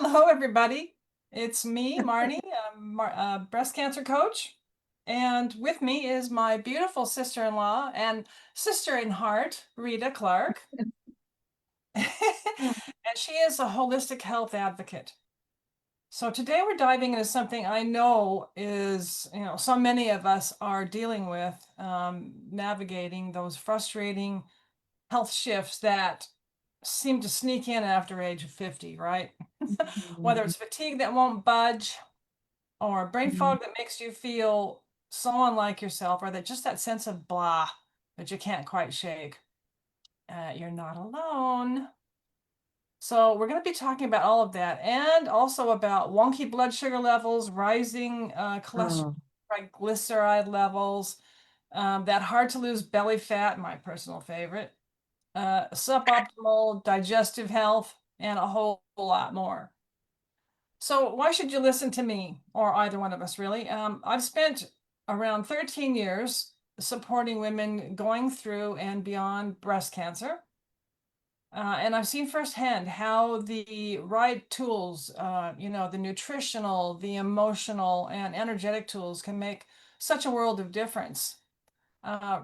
Hello, everybody. It's me, Marnie, a breast cancer coach. And with me is my beautiful sister-in-law and sister in heart, Rita Clark. And she is a holistic health advocate. So today we're diving into something I know is, so many of us are dealing with, navigating those frustrating health shifts that seem to sneak in after age of 50, right? Whether it's fatigue that won't budge, or brain fog that makes you feel so unlike yourself, or that just that sense of blah that you can't quite shake. You're not alone. So we're going to be talking about all of that, and also about wonky blood sugar levels, rising cholesterol, Oh, triglyceride levels, that hard to lose belly fat, my personal favorite, suboptimal digestive health, and a whole lot more. So why should you listen to me, or either one of us, really? I've spent around 13 years supporting women going through and beyond breast cancer. And I've seen firsthand how the right tools, the nutritional, the emotional, and energetic tools can make such a world of difference.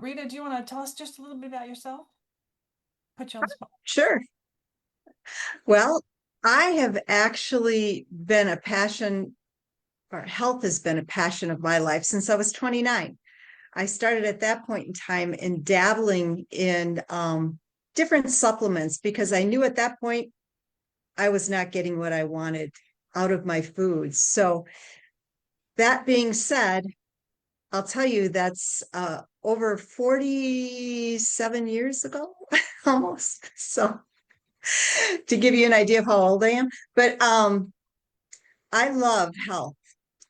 Rita, do you want to tell us just a little bit about yourself? Put you on the spot. sure. Well, I have actually been a passion, or health has been a passion of my life since I was 29. I started at that point in time in dabbling in different supplements because I knew at that point I was not getting what I wanted out of my foods. So, that being said, I'll tell you that's over 47 years ago, almost. So, to give you an idea of how old I am. But I love health.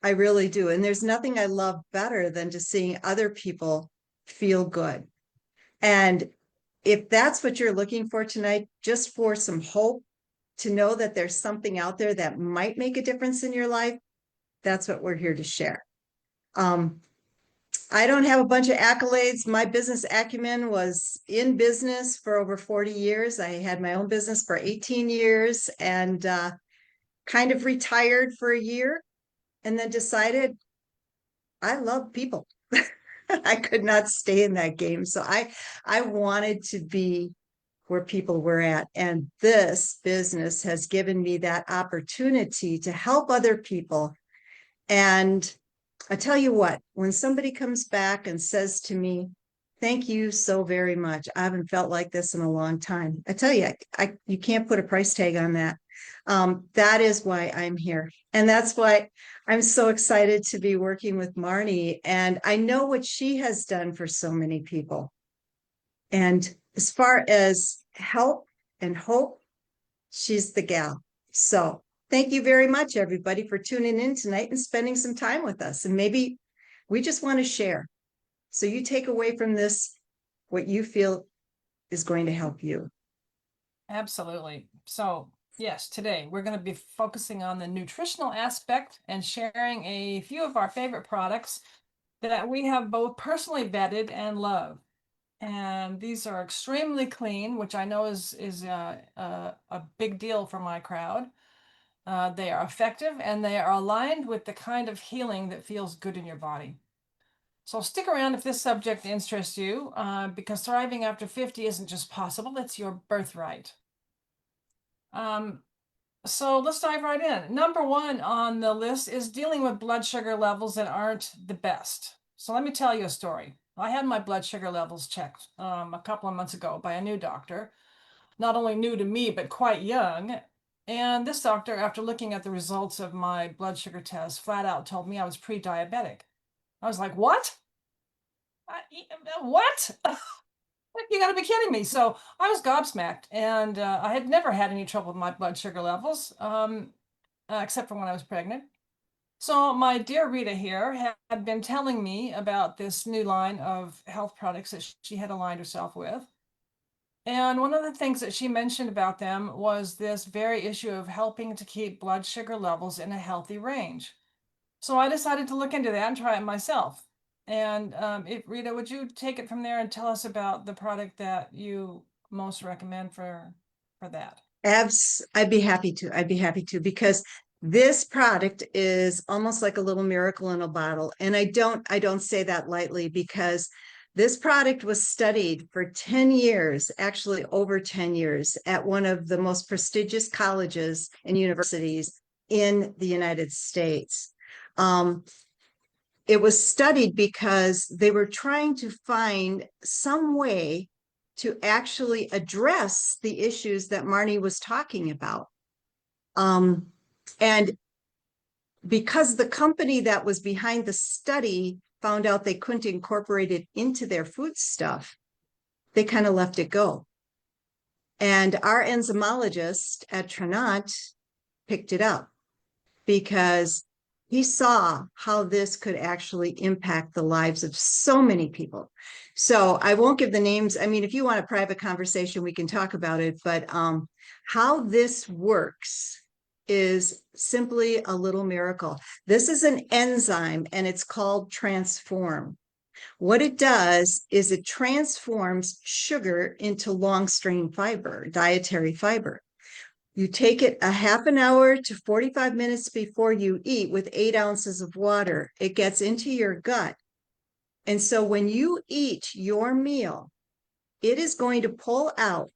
I really do. And there's nothing I love better than just seeing other people feel good. And if that's what you're looking for tonight, just for some hope to know that there's something out there that might make a difference in your life, that's what we're here to share. Um, I don't have a bunch of accolades. My business acumen was in business for over 40 years. I had my own business for 18 years and kind of retired for a year and then decided I love people. I could not stay in that game. So I wanted to be where people were at. And this business has given me that opportunity to help other people. And I tell you what, when somebody comes back and says to me, thank you so very much. I haven't felt like this in a long time. I tell you, you can't put a price tag on that. That is why I'm here. And that's why I'm so excited to be working with Marnie. And I know what she has done for so many people. And as far as help and hope, she's the gal. So thank you very much, everybody, for tuning in tonight and spending some time with us. And maybe we just want to share. So you take away from this what you feel is going to help you. Absolutely. So, yes, today we're going to be focusing on the nutritional aspect and sharing a few of our favorite products that we have both personally vetted and love. And these are extremely clean, which I know is a big deal for my crowd. They are effective and they are aligned with the kind of healing that feels good in your body. So stick around if this subject interests you, because thriving after 50 isn't just possible, it's your birthright. Um, so let's dive right in. Number one on the list is dealing with blood sugar levels that aren't the best. So let me tell you a story. I had my blood sugar levels checked a couple of months ago by a new doctor, not only new to me, but quite young. And this doctor, after looking at the results of my blood sugar test, flat out told me I was pre-diabetic. I was like, what? What? You got to be kidding me. So I was gobsmacked, and I had never had any trouble with my blood sugar levels, except for when I was pregnant. So my dear Rita here had been telling me about this new line of health products that she had aligned herself with. And one of the things that she mentioned about them was this very issue of helping to keep blood sugar levels in a healthy range. So I decided to look into that and try it myself. And Rita, would you take it from there and tell us about the product that you most recommend for that? I'd be happy to. I'd be happy to, because this product is almost like a little miracle in a bottle. And I don't say that lightly, because this product was studied for 10 years, actually over 10 years, at one of the most prestigious colleges and universities in the United States. It was studied because they were trying to find some way to actually address the issues that Marnie was talking about. And because the company that was behind the study found out they couldn't incorporate it into their food stuff, they kind of left it go. And our enzymologist at Trinont picked it up because he saw how this could actually impact the lives of so many people. So I won't give the names. I mean, if you want a private conversation, we can talk about it. But how this works is simply a little miracle. This is an enzyme, and it's called Transform. What it does is it transforms sugar into long-strain fiber, dietary fiber. You take it a half an hour to 45 minutes before you eat with 8 ounces of water. It gets into your gut. And so when you eat your meal, it is going to pull out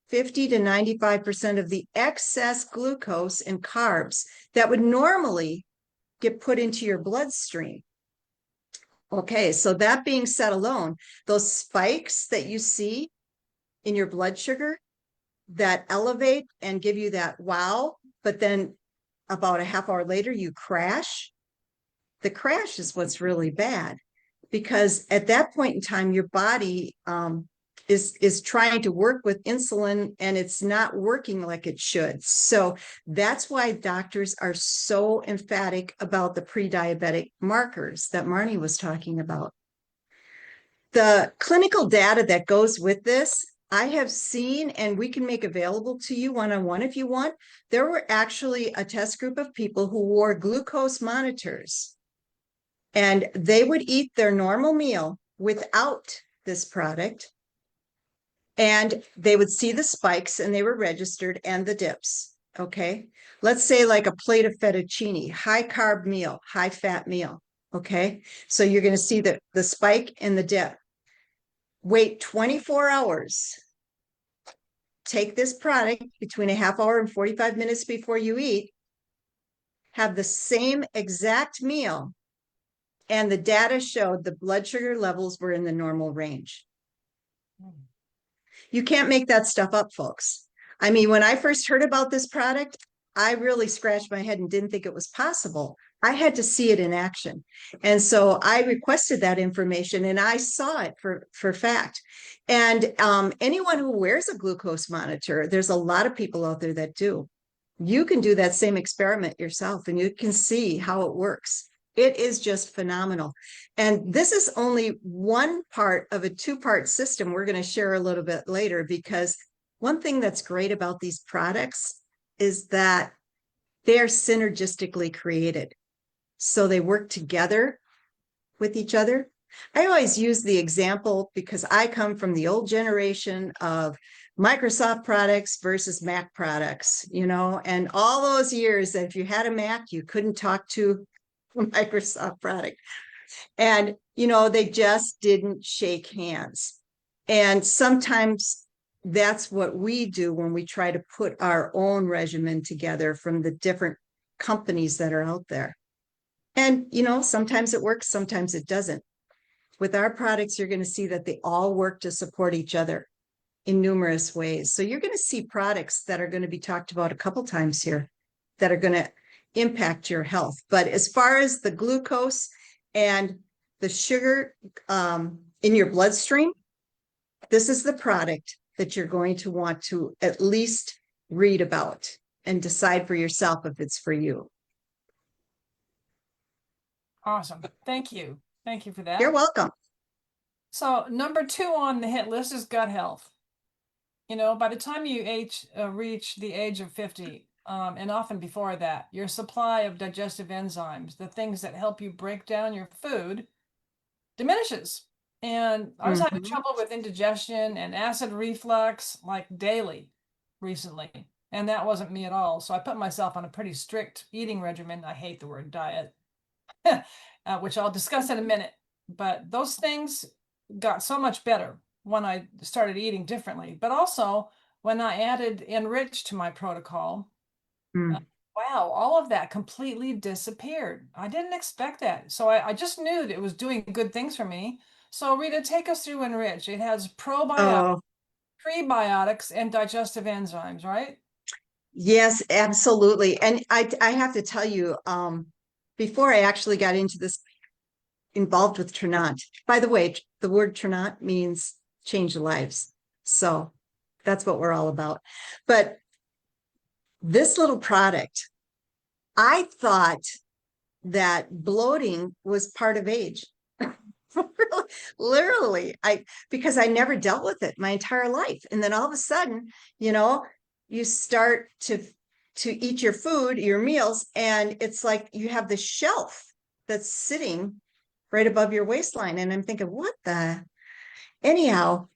50 to 95% of the excess glucose and carbs that would normally get put into your bloodstream. Okay, so that being said alone, those spikes that you see in your blood sugar that elevate and give you that wow, but then about a half hour later you crash. The crash is what's really bad, because at that point in time your body is trying to work with insulin and it's not working like it should. So that's why doctors are so emphatic about the pre-diabetic markers that Marnie was talking about. The clinical data that goes with this, I have seen, and we can make available to you one-on-one if you want. There were actually a test group of people who wore glucose monitors, and they would eat their normal meal without this product, and they would see the spikes, and they were registered, and the dips. Okay, let's say like a plate of fettuccine, high carb meal, high fat meal. Okay, so you're going to see the spike and the dip. Wait 24 hours. Take this product between a half hour and 45 minutes before you eat. Have the same exact meal, and the data showed the blood sugar levels were in the normal range. You can't make that stuff up, folks. I mean, when I first heard about this product, I really scratched my head and didn't think it was possible. I had to see it in action. And so I requested that information, and I saw it for fact. And anyone who wears a glucose monitor, there's a lot of people out there that do. You can do that same experiment yourself, and you can see how it works. It is just phenomenal. And this is only one part of a two-part system we're going to share a little bit later, because one thing that's great about these products is that they're synergistically created. So they work together with each other. I always use the example because I come from the old generation of Microsoft products versus Mac products, you know, and all those years that if you had a Mac, you couldn't talk to a Microsoft product. And, you know, they just didn't shake hands. And sometimes that's what we do when we try to put our own regimen together from the different companies that are out there. And, you know, sometimes it works, sometimes it doesn't. With our products, you're going to see that they all work to support each other in numerous ways. So you're going to see products that are going to be talked about a couple times here that are going to impact your health. But as far as the glucose and the sugar in your bloodstream, this is the product that you're going to want to at least read about and decide for yourself if it's for you. Awesome. Thank you. Thank you for that. You're welcome. So number 2 on the hit list is gut health. You know, by the time you reach the age of 50, and often before that, your supply of digestive enzymes, the things that help you break down your food, diminishes. And I was having trouble with indigestion and acid reflux like daily recently. And that wasn't me at all. So I put myself on a pretty strict eating regimen. I hate the word diet, which I'll discuss in a minute. But those things got so much better when I started eating differently. But also when I added Enrich to my protocol, Mm. wow, all of that completely disappeared. I didn't expect that. So I just knew that it was doing good things for me. So Rita, take us through Enrich. It has probiotics, Oh, prebiotics, and digestive enzymes, right? yes, absolutely. And I have to tell you, before I actually got into this, involved with Trinant, by the way, the word Trinant means change lives. So that's what we're all about. But this little product, I thought that bloating was part of age. Literally, because I never dealt with it my entire life. And then all of a sudden, you know, you start to eat your food, your meals, and it's like you have this shelf that's sitting right above your waistline. And I'm thinking, what the? Anyhow,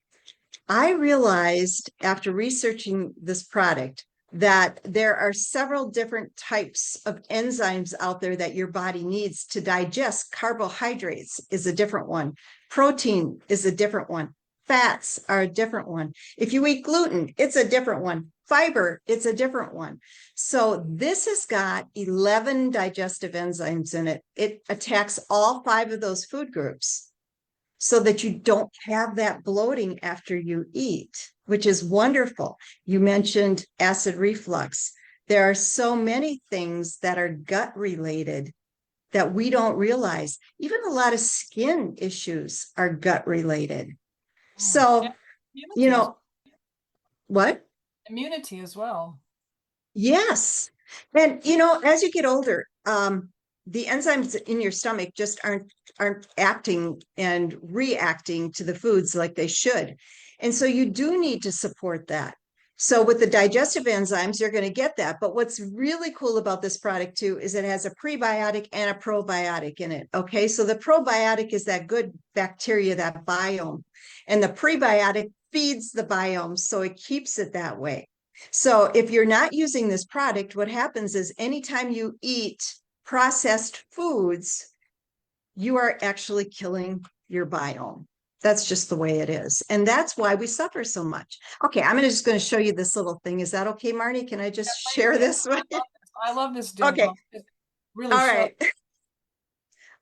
I realized after researching this product that there are several different types of enzymes out there that your body needs to digest. Carbohydrates is a different one. Protein is a different one. Fats are a different one. If you eat gluten, it's a different one. Fiber, it's a different one. So this has got 11 digestive enzymes in it. It attacks all 5 of those food groups, so that you don't have that bloating after you eat, which is wonderful. You mentioned acid reflux. There are so many things that are gut related that we don't realize. Even a lot of skin issues are gut related. Mm. So, And you immunity as know, what? immunity as well. Yes. And as you get older, the enzymes in your stomach just aren't acting and reacting to the foods like they should. And so you do need to support that. So with the digestive enzymes, you're going to get that. But what's really cool about this product too is it has a prebiotic and a probiotic in it. Okay. So the probiotic is that good bacteria, that biome, and the prebiotic feeds the biome. So it keeps it that way. So if you're not using this product, what happens is anytime you eat processed foods, you are actually killing your biome. That's just the way it is. And that's why we suffer so much. Okay, I'm just going to show you this little thing. Is that okay, Marnie? Can I Yeah, just please share do. this with you? I love this Okay, demo. It really all shows right.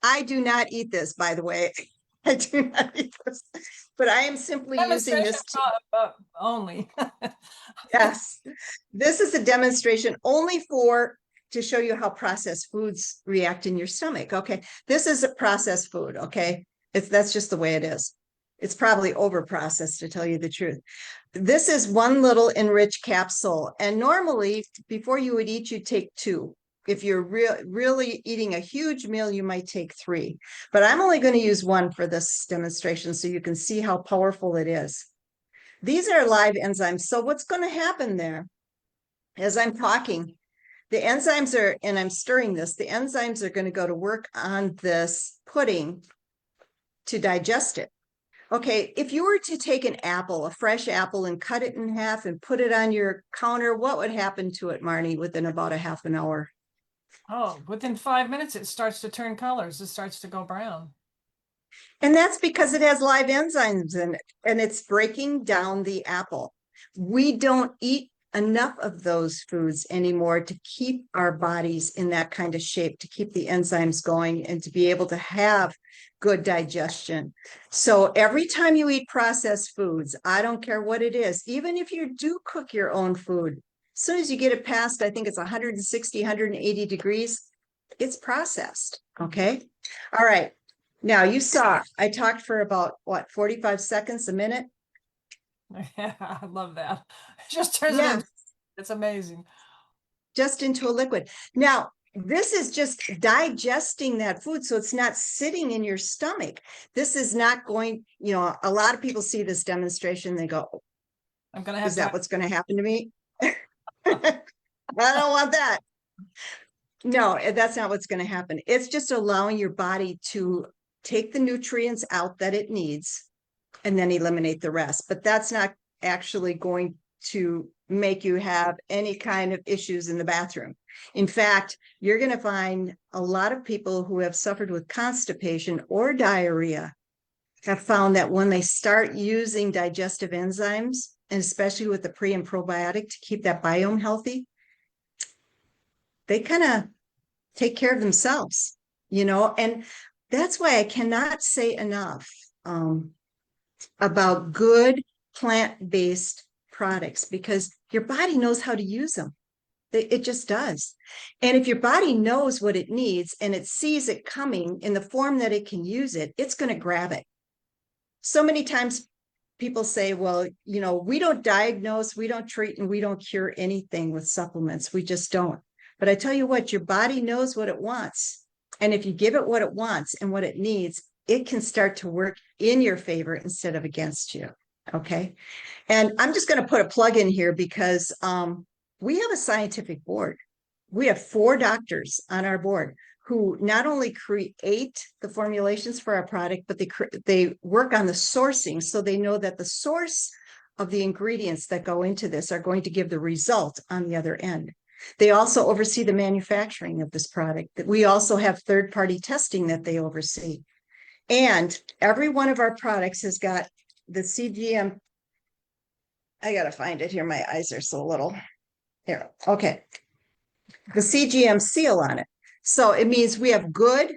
I do not eat this, by the way. I do not eat this, but I am simply using demonstration this only. yes, this is a demonstration only to show you how processed foods react in your stomach. Okay, this is a processed food. Okay, that's just the way it is. It's probably over processed, to tell you the truth. This is one little enriched capsule, and normally before you would eat, you take 2. If you're really eating a huge meal, you might take 3, but I'm only going to use 1 for this demonstration so you can see how powerful it is. These are live enzymes. So what's going to happen there, as I'm talking, the enzymes are, and I'm stirring this, the enzymes are going to go to work on this pudding to digest it. Okay, if you were to take an apple, a fresh apple, and cut it in half and put it on your counter, what would happen to it, Marnie, within about a half an hour? Oh, within 5 minutes, it starts to turn colors. It starts to go brown. And that's because it has live enzymes in it and it's breaking down the apple. We don't eat enough of those foods anymore to keep our bodies in that kind of shape, to keep the enzymes going and to be able to have good digestion. So every time you eat processed foods, I don't care what it is, even if you do cook your own food, as soon as you get it past, I think it's 160, 180 degrees, it's processed. Okay. All right. Now you saw, I talked for about 45 seconds, a minute. Yeah, I love that. It just turns it Yeah, into, it's amazing. just into a liquid. Now, this is just digesting that food. So it's not sitting in your stomach. This is not going, a lot of people see this demonstration. They go, I'm gonna have is to. that what's going to happen to me? I don't want that. No, that's not what's going to happen. It's just allowing your body to take the nutrients out that it needs and then eliminate the rest. But that's not actually going to make you have any kind of issues in the bathroom. In fact, you're going to find a lot of people who have suffered with constipation or diarrhea have found that when they start using digestive enzymes, and especially with the pre and probiotic to keep that biome healthy, they kind of take care of themselves, and that's why I cannot say enough about good plant-based products, because your body knows how to use them. It just does. And if your body knows what it needs and it sees it coming in the form that it can use it, it's going to grab it. So many times people say, well, we don't diagnose, we don't treat, and we don't cure anything with supplements. We just don't. But I tell you what, your body knows what it wants. And if you give it what it wants and what it needs, it can start to work in your favor instead of against you. Okay. And I'm just going to put a plug in here because we have a scientific board. We have 4 doctors on our board who not only create the formulations for our product, but they work on the sourcing. So they know that the source of the ingredients that go into this are going to give the result on the other end. They also oversee the manufacturing of this product. We also have third-party testing that they oversee. And every one of our products has got the CGM. I got to find it here. My eyes are so little. Here. Okay. The CGM seal on it. So it means we have good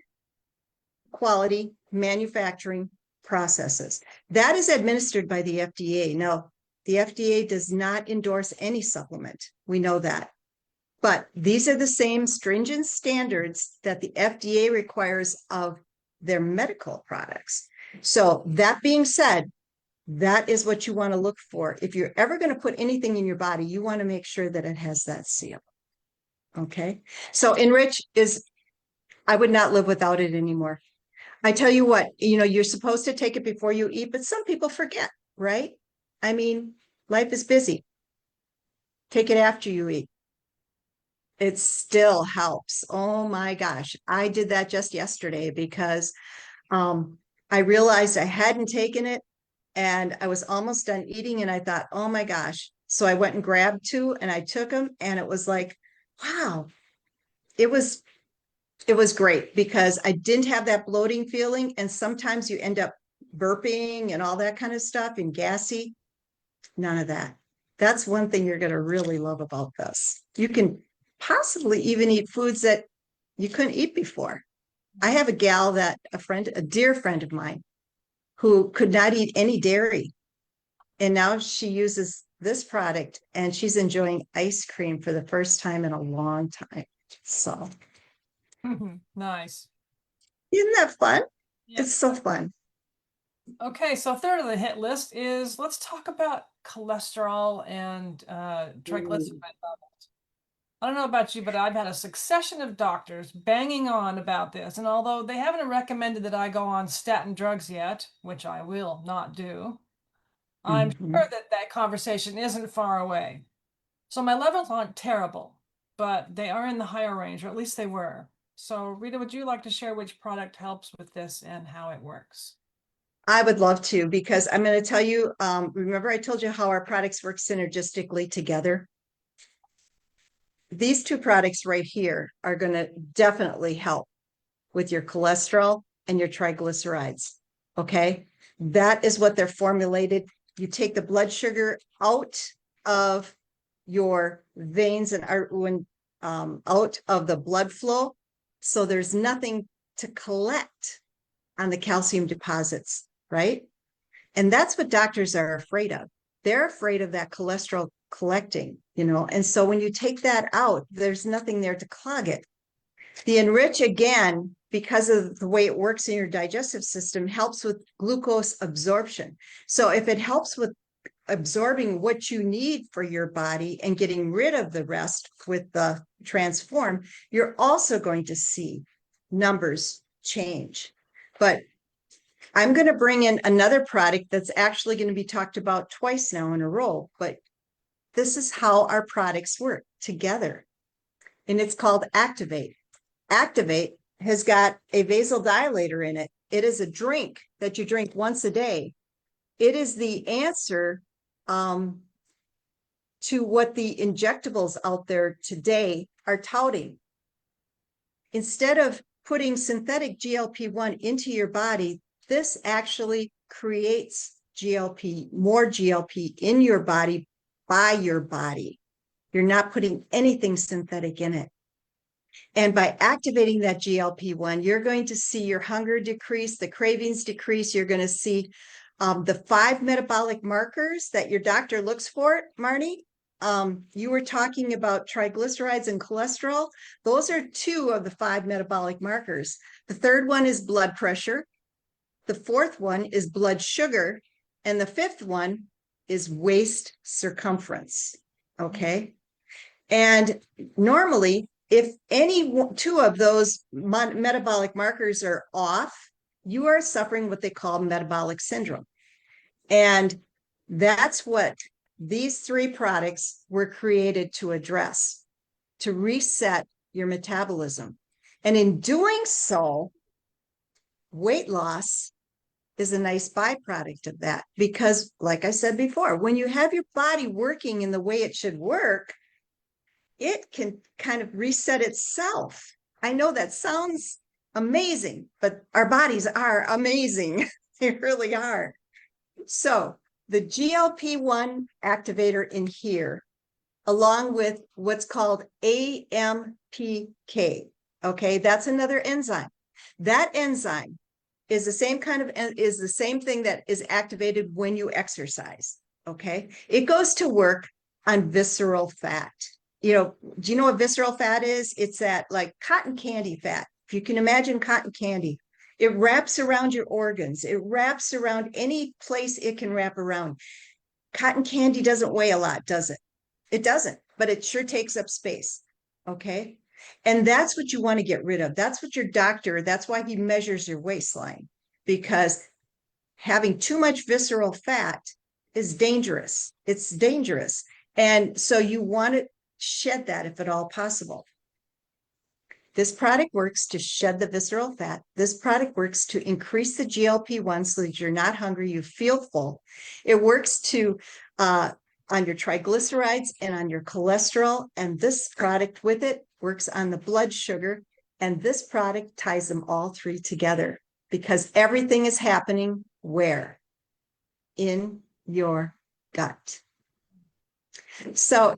quality manufacturing processes. That is administered by the FDA. Now, the FDA does not endorse any supplement. We know that. But these are the same stringent standards that the FDA requires of their medical products. So that being said, that is what you want to look for. If you're ever going to put anything in your body, you want to make sure that it has that seal. Okay. So Enrich I would not live without it anymore. I tell you what, you're supposed to take it before you eat, but some people forget, right? I mean, life is busy. Take it after you eat. It still helps. Oh my gosh. I did that just yesterday because I realized I hadn't taken it and I was almost done eating and I thought, oh my gosh. So I went and grabbed 2 and I took them and it was like, wow, it was great because I didn't have that bloating feeling. And sometimes you end up burping and all that kind of stuff and gassy. None of that. That's one thing you're going to really love about this. You can possibly even eat foods that you couldn't eat before. I have a dear friend of mine who could not eat any dairy. And now she uses this product and she's enjoying ice cream for the first time in a long time. So nice. Isn't that fun? Yep. It's so fun. Okay, so third on the hit list is let's talk about cholesterol and triglyceride levels. I don't know about you, but I've had a succession of doctors banging on about this. And although they haven't recommended that I go on statin drugs yet, which I will not do, I'm sure that conversation isn't far away. So my levels aren't terrible, but they are in the higher range, or at least they were. So Rita, would you like to share which product helps with this and how it works? I would love to, because I'm going to tell you, remember I told you how our products work synergistically together? These 2 products right here are going to definitely help with your cholesterol and your triglycerides. Okay. That is what they're formulated. You take the blood sugar out of your veins and out of the blood flow. So there's nothing to collect on the calcium deposits, right? And that's what doctors are afraid of. They're afraid of that cholesterol collecting, and so when you take that out, there's nothing there to clog it. The Enrich, again, because of the way it works in your digestive system, helps with glucose absorption. So if it helps with absorbing what you need for your body and getting rid of the rest with the Transform, you're also going to see numbers change. But I'm going to bring in another product that's actually going to be talked about twice now in a row, but this is how our products work together. And it's called Activate. Activate has got a vasodilator in it. It is a drink that you drink once a day. It is the answer to what the injectables out there today are touting. Instead of putting synthetic GLP-1 into your body, this actually creates GLP, more GLP in your body by your body. You're not putting anything synthetic in it. And by activating that GLP-1, you're going to see your hunger decrease, the cravings decrease. You're going to see the 5 metabolic markers that your doctor looks for, Marnie. You were talking about triglycerides and cholesterol. Those are 2 of the 5 metabolic markers. The third one is blood pressure. The fourth one is blood sugar. And the fifth one is waist circumference. Okay. And normally, if any 2 of those metabolic markers are off, you are suffering what they call metabolic syndrome. And that's what these 3 products were created to address, to reset your metabolism. And in doing so, weight loss is a nice byproduct of that. Because, like I said before, when you have your body working in the way it should work, it can kind of reset itself. I know that sounds amazing, but our bodies are amazing. They really are. So the GLP-1 activator in here, along with what's called AMPK, okay, that's another enzyme. That enzyme is the same thing that is activated when you exercise, okay? It goes to work on visceral fat. Do you know what visceral fat is? It's that like cotton candy fat. If you can imagine cotton candy, it wraps around your organs. It wraps around any place it can wrap around. Cotton candy doesn't weigh a lot, does it? It doesn't, but it sure takes up space. Okay. And that's what you want to get rid of. That's what your doctor, that's why he measures your waistline, because having too much visceral fat is dangerous. It's dangerous. And so you want to shed that if at all possible. This product works to shed the visceral fat. This product works to increase the GLP-1 so that you're not hungry, you feel full. It works to on your triglycerides and on your cholesterol. And this product with it works on the blood sugar. And this product ties them all 3 together, because everything is happening where? In your gut. So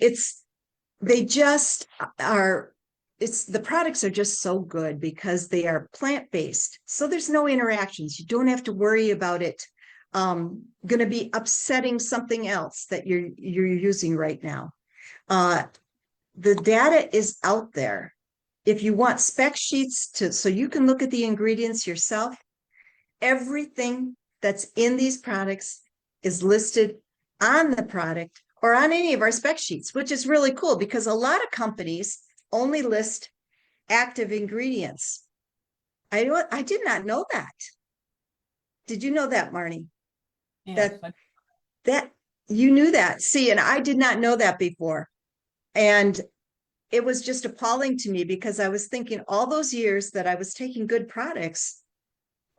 the products are just so good because they are plant-based. So there's no interactions. You don't have to worry about it going to be upsetting something else that you're using right now. The data is out there. If you want spec sheets so you can look at the ingredients yourself, everything that's in these products is listed on the product or on any of our spec sheets, which is really cool because a lot of companies only list active ingredients. I did not know that. Did you know that, Marnie? Yes, That you knew that. See, and I did not know that before. And it was just appalling to me because I was thinking all those years that I was taking good products,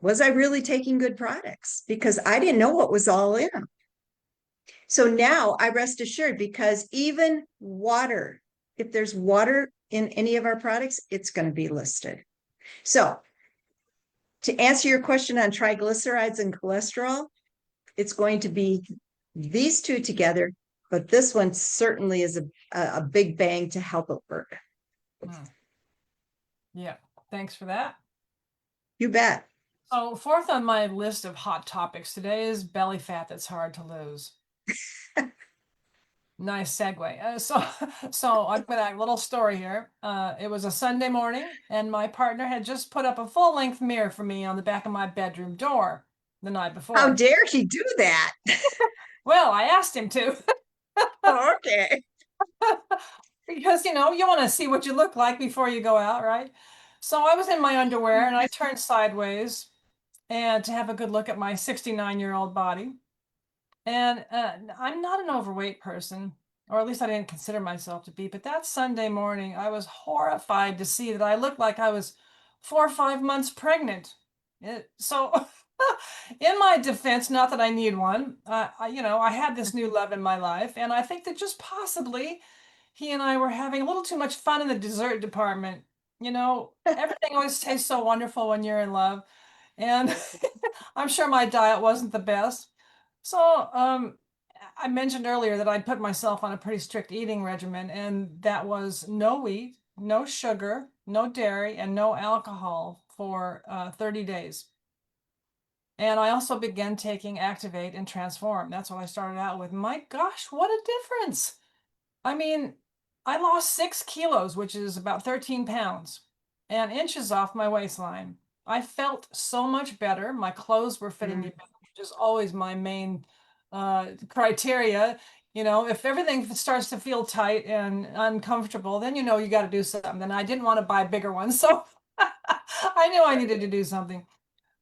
was I really taking good products? Because I didn't know what was all in them. So now I rest assured, because even water, if there's water in any of our products, it's going to be listed. So to answer your question on triglycerides and cholesterol, it's going to be these 2 together, but this one certainly is a big bang to help it work. Yeah, thanks for that. You bet. So 4th on my list of hot topics today is belly fat that's hard to lose. Nice segue. So I've got a little story here. It was a Sunday morning, and my partner had just put up a full-length mirror for me on the back of my bedroom door the night before. How dare he do that? Well, I asked him to. Oh, okay. Because, you want to see what you look like before you go out, right? So I was in my underwear, and I turned sideways and to have a good look at my 69-year-old body. And I'm not an overweight person, or at least I didn't consider myself to be. But that Sunday morning, I was horrified to see that I looked like I was 4 or 5 months pregnant. So In my defense, not that I need one, I had this new love in my life, and I think that just possibly he and I were having a little too much fun in the dessert department. Everything always tastes so wonderful when you're in love, and I'm sure my diet wasn't the best. So, I mentioned earlier that I put myself on a pretty strict eating regimen, and that was no wheat, no sugar, no dairy, and no alcohol for 30 days. And I also began taking Activate and Transform. That's what I started out with. My gosh, what a difference! I mean, I lost 6 kilos, which is about 13 pounds, and inches off my waistline. I felt so much better. My clothes were fitting me Mm, better, which is always my main criteria. If everything starts to feel tight and uncomfortable, then you got to do something. And I didn't want to buy bigger ones, so I knew I needed to do something.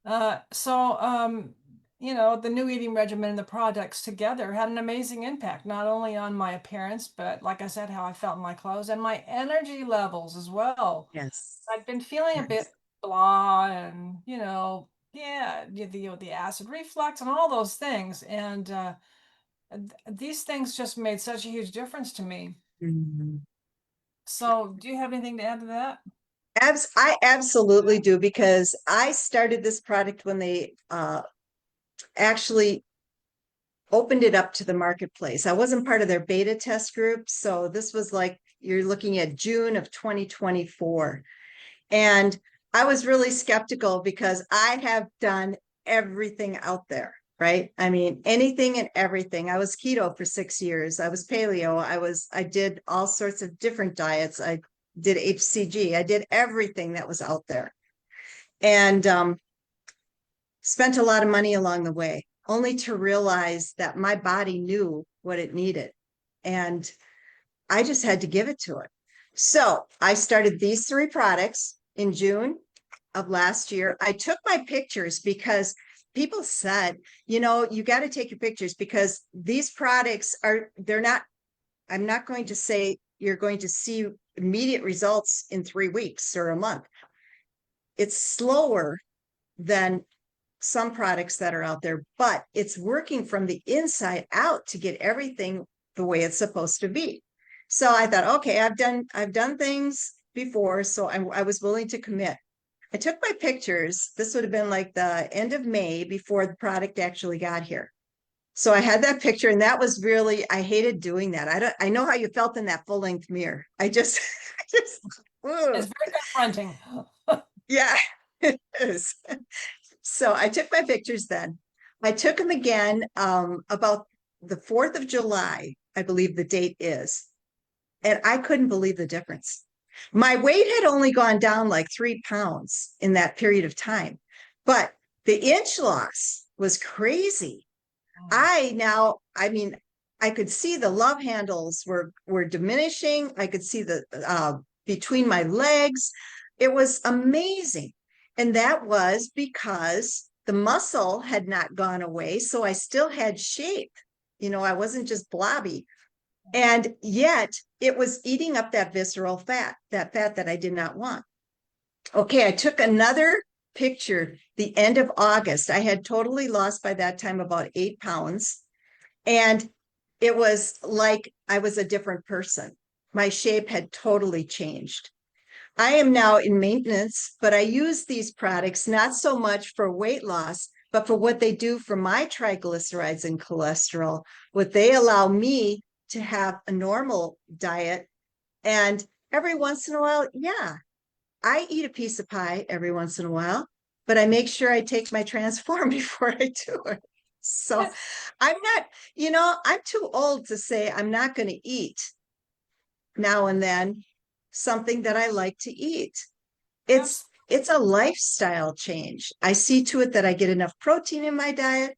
The new eating regimen and the products together had an amazing impact, not only on my appearance, but like I said, how I felt in my clothes and my energy levels as well. yes, I'd been feeling a bit yes. blah and, yeah, the acid reflux and all those things. And these things just made such a huge difference to me. Mhm. So, do you have anything to add to that? I absolutely do, because I started this product when they actually opened it up to the marketplace. I wasn't part of their beta test group, so this was like you're looking at June of 2024. And I was really skeptical because I have done everything out there, right? I mean, anything and everything. I was keto for 6 years. I was paleo. I did all sorts of different diets. I did HCG. I did everything that was out there. And spent a lot of money along the way, only to realize that my body knew what it needed. And I just had to give it to it. So I started these three products in June of last year. I took my pictures because people said, you got to take your pictures, because these products they're not, I'm not going to say you're going to see immediate results in 3 weeks or a month. It's slower than some products that are out there, but it's working from the inside out to get everything the way it's supposed to be. So I thought, okay, I've done things before, so I was willing to commit. I took my pictures. This would have been like the end of May before the product actually got here. So I had that picture, and that was really, I hated doing that. I know how you felt in that full length mirror. I just, I just, It's ugh. very confronting. Yeah, it is. So I took my pictures then. I took them again about the 4th of July, I believe the date is. And I couldn't believe the difference. My weight had only gone down like 3 pounds in that period of time, but the inch loss was crazy. I mean, I could see the love handles were diminishing. I could see the between my legs. It was amazing. And that was because the muscle had not gone away. So I still had shape. I wasn't just blobby. And yet it was eating up that visceral fat, that fat that I did not want. Okay, I took another picture the end of August. I had totally lost by that time about 8 pounds. And it was like I was a different person. My shape had totally changed. I am now in maintenance, but I use these products not so much for weight loss, but for what they do for my triglycerides and cholesterol. What they allow me to have a normal diet. And every once in a while, yeah, I eat a piece of pie every once in a while, but I make sure I take my transform before I do it. So I'm not, I'm too old to say I'm not going to eat now and then something that I like to eat. It's Absolutely. it's a lifestyle change. I see to it that I get enough protein in my diet,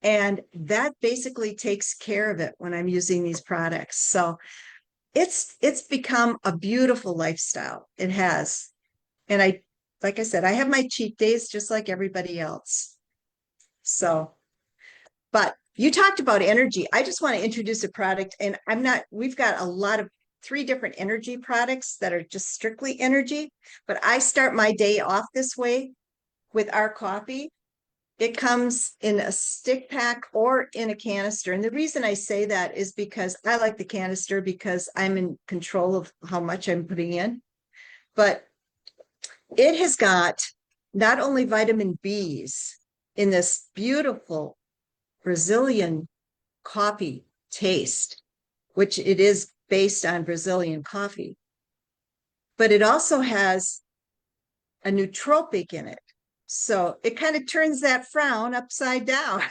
and that basically takes care of it when I'm using these products. So it's become a beautiful lifestyle. It has. And like I said, I have my cheat days just like everybody else. So, but you talked about energy. I just want to introduce a product, and we've got a lot of 3 different energy products that are just strictly energy, but I start my day off this way with our coffee. It comes in a stick pack or in a canister. And the reason I say that is because I like the canister because I'm in control of how much I'm putting in. But it has got not only vitamin B's in this beautiful Brazilian coffee taste, which it is based on Brazilian coffee, but it also has a nootropic in it. So it kind of turns that frown upside down.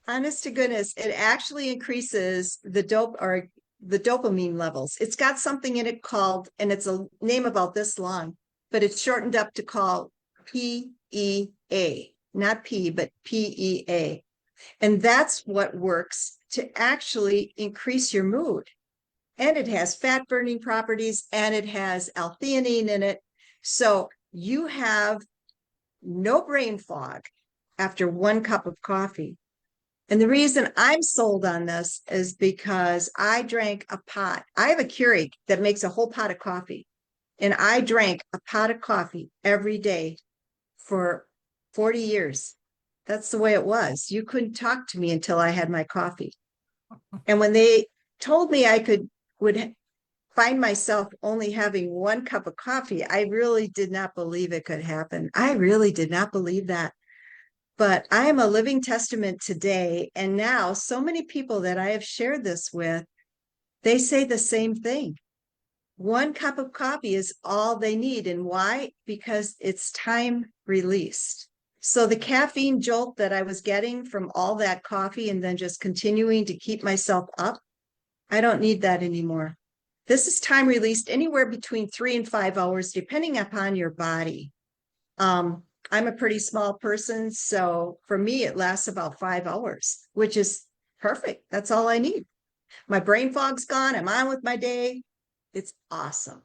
Honest to goodness, it actually increases the dopamine levels. It's got something in it called, and it's a name about this long, but it's shortened up to call PEA, not P, but PEA. And that's what works to actually increase your mood. And it has fat burning properties and it has L-theanine in it. So you have no brain fog after one cup of coffee. And the reason I'm sold on this is because I drank a pot. I have a Keurig that makes a whole pot of coffee. And I drank a pot of coffee every day for 40 years. That's the way it was. You couldn't talk to me until I had my coffee. And when they told me would find myself only having one cup of coffee, I really did not believe it could happen. I really did not believe that. But I am a living testament today. And now so many people that I have shared this with, they say the same thing. One cup of coffee is all they need. And why? Because it's time released. So the caffeine jolt that I was getting from all that coffee and then just continuing to keep myself up, I don't need that anymore. This is time released anywhere between 3 and 5 hours, depending upon your body. I'm a pretty small person, so for me, it lasts about 5 hours, which is perfect. That's all I need. My brain fog's gone. I'm on with my day. It's awesome.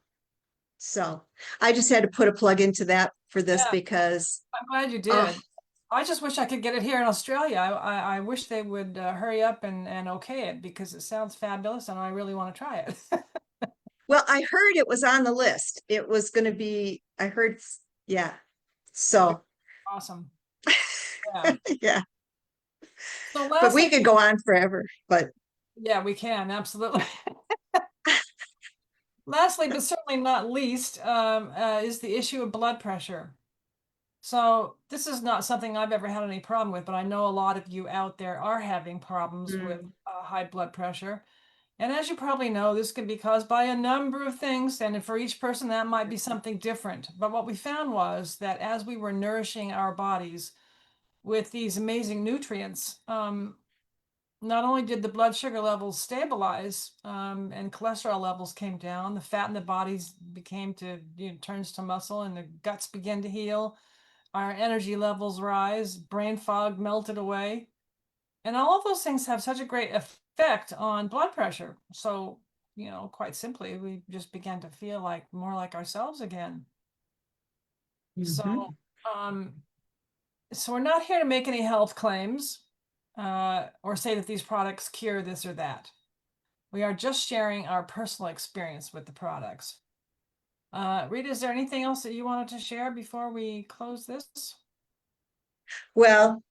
So I just had to put a plug into that for this Yeah, because, I'm glad you oh, did. I just wish I could get it here in Australia. I wish they would hurry up and okay it because it sounds fabulous and I really want to try it. well, I heard it was on the list. It was going to be, I heard, yeah. So, Awesome. Yeah. yeah, So but we lastly, could go on forever, but yeah, we can absolutely. Lastly, but certainly not least, is the issue of blood pressure. So this is not something I've ever had any problem with, but I know a lot of you out there are having problems with mm, high blood pressure. And as you probably know, this can be caused by a number of things, and for each person that might be something different. But what we found was that as we were nourishing our bodies with these amazing nutrients, not only did the blood sugar levels stabilize, and cholesterol levels came down, the fat in the bodies became to, turns to muscle, and the guts begin to heal. Our energy levels rise, brain fog melted away. And all of those things have such a great effect on blood pressure. So, quite simply, we just began to feel like more like ourselves again. So, mhm. um, so we're not here to make any health claims, or say that these products cure this or that. We are just sharing our personal experience with the products. Rita, is there anything else that you wanted to share before we close this? Well,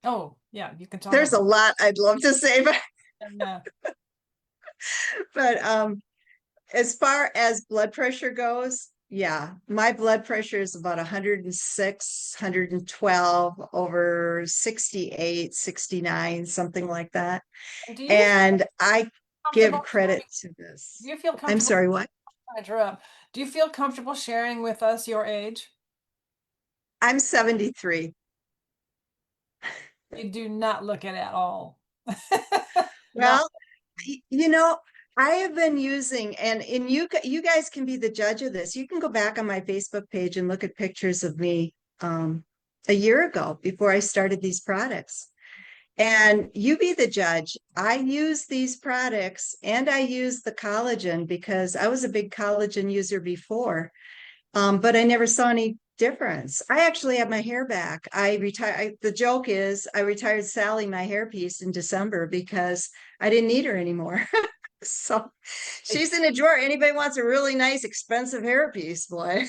Oh, yeah, you can talk there's about a lot I'd love to say, it. Yeah. but as far as blood pressure goes, yeah, my blood pressure is about 106, 112 over 68, 69, something like that. And do you feel And I give comfortable credit sharing? to Do this. you feel I'm comfortable? sorry, what? I interrupt. Do you feel comfortable sharing with us your age? I'm 73. You do not look it at all. Not Well, you know, I have been using, and you guys can be the judge of this. You can go back on my Facebook page and look at pictures of me a year ago before I started these products. And you be the judge. I use these products and I use the collagen because I was a big collagen user before, but I never saw any difference. I actually have my hair back. I retired. The joke is I retired Sally, my hairpiece, in December because I didn't need her anymore. So she's in a drawer. Anybody wants a really nice, expensive hairpiece, boy.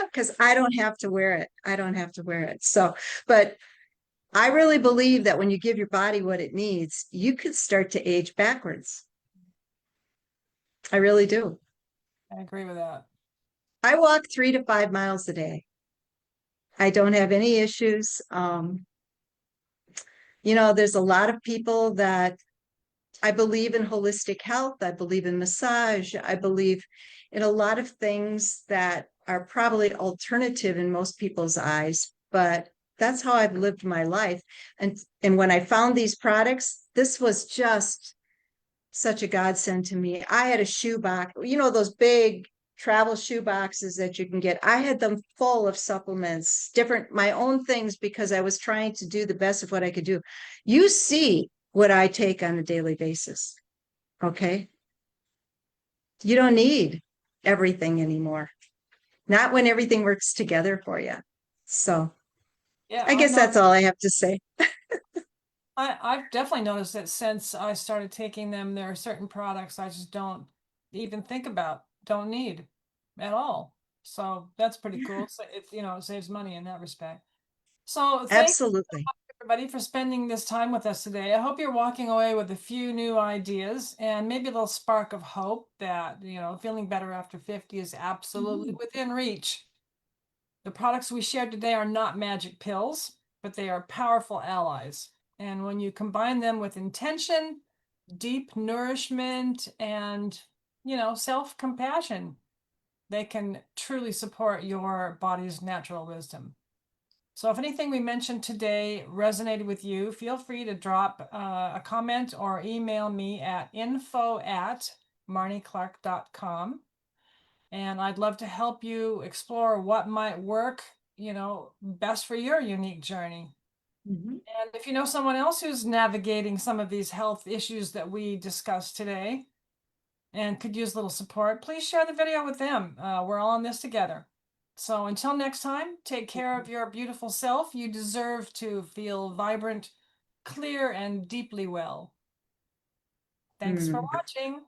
because I don't have to wear it. I don't have to wear it. So, but I really believe that when you give your body what it needs, you could start to age backwards. I really do. I agree with that. I walk 3 to 5 miles a day. I don't have any issues. There's a lot of people that I believe in holistic health. I believe in massage. I believe in a lot of things that are probably alternative in most people's eyes, but that's how I've lived my life. And when I found these products, this was just such a godsend to me. I had a shoe box, those big travel shoe boxes that you can get. I had them full of supplements, different, my own things, because I was trying to do the best of what I could do. You see what I take on a daily basis. Okay. You don't need everything anymore. Not when everything works together for you. So Yeah, I guess that's all I have to say. I've definitely noticed that since I started taking them, there are certain products I just don't even think about, don't need at all. So that's pretty cool. So it saves money in that respect. So thank Absolutely. everybody for spending this time with us today. I hope you're walking away with a few new ideas and maybe a little spark of hope that, feeling better after 50 is absolutely within reach. The products we shared today are not magic pills, but they are powerful allies. And when you combine them with intention, deep nourishment, and, self-compassion, they can truly support your body's natural wisdom. So if anything we mentioned today resonated with you, feel free to drop a comment or email me at info@marnieclark.com. And I'd love to help you explore what might work, best for your unique journey. Mhm. And if you know someone else who's navigating some of these health issues that we discussed today and could use a little support, please share the video with them. We're all in this together. So until next time, take care of your beautiful self. You deserve to feel vibrant, clear, and deeply well. Thanks for Mm. watching.